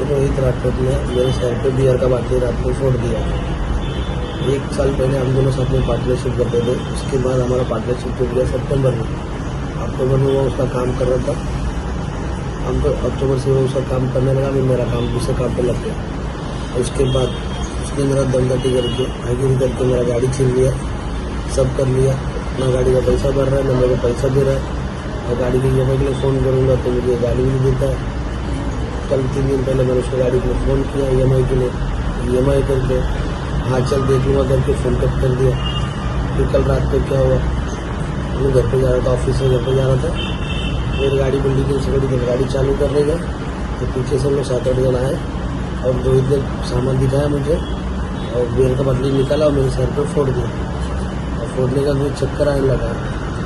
रोहित राठौर ने मेरे सर पे बियर का बाटली रात को फोड़ दिया। 1 साल पहले हम दोनों साथ में पार्टनरशिप करते थे, उसके बाद हमारा पार्टनरशिप टूट गया सितंबर में। अक्टूबर में वो उसका काम कर रहा था, हम तो अक्टूबर से वो उसका काम करने लगा, मैं मेरा काम दूसरे काम पर लग गया। उसके बाद उसने मेरा दमदटी करके भाईगिरी करके मेरा गाड़ी छीन लिया, सब कर लिया। ना गाड़ी का पैसा भर रहा है, ना मेरे को पैसा दे रहा है। और गाड़ी की EMI के लिए फ़ोन करूँगा तो मुझे गाड़ी भी नहीं देता है। कल 3 दिन पहले मैंने उसको गाड़ी के लिए फ़ोन किया EMI के लिए, EMI करके हाँ चल देख लूँगा करके फ़ोन कट कर दिया। फिर कल रात को क्या हुआ, मैं घर पे जा रहा था, ऑफिस से घर पे जा रहा था, मेरी गाड़ी बिल्डिंग से बड़ी गाड़ी चालू करने गया तो पीछे से हम लोग 7-8 जन आए और रोहित ने सामान दिखाया मुझे और बियर का बाटली निकाला और मेरे सर पर फोड़ दिया। और फोड़ने का मुझे चक्कर आने लगा,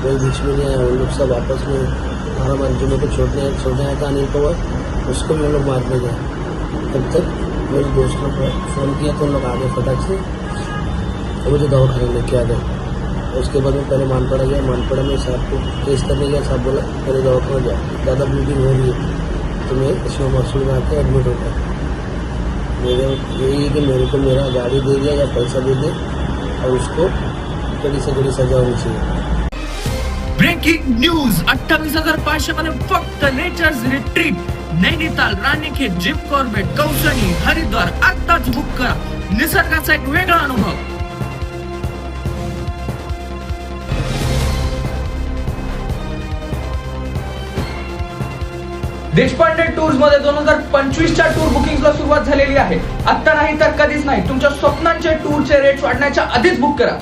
कोई बीच में नहीं आया। उन लोग सब आपस में हमारा मान जो मेरे को छोड़ने आया था अनिल पवार, उसको भी हम लोग मारने गए। तब तक मेरे दोस्तों को फ़ोन किया तो उन लोग आगे फटाक से और मुझे दवाखाने लेके आ गए। उसके बाद में पहले मानपड़ा गया, मानपड़ा में साहब को केस करने गया। साहब बोला पहले दवाखाना जाओ, ज़्यादा ब्लीडिंग हो रही है तो मैं इसमें मसूल में आकर एडमिट होगा। मेरे यही है कि मेरे को मेरा गाड़ी दे दिया या पैसा दे दे और उसको कड़ी से कड़ी सजा होनी चाहिए। ब्रेकिंग न्यूज 28,500 मध्ये फक्त nature's retreat Nainital, Ranikhet, Jim Corbett, Kausani, Haridwar आत्ताच बुक करा। निसर्गाचा एक वेगळा अनुभव। देशपांडे टूर्स मध्ये 2025च्या टूर बुकिंगला सुरुवात झालेली आहे। आता नाही तर कधीच नाही, तुमच्या स्वप्नांचे टूरचे रेट वाढण्याच्या आधीच बुक करा।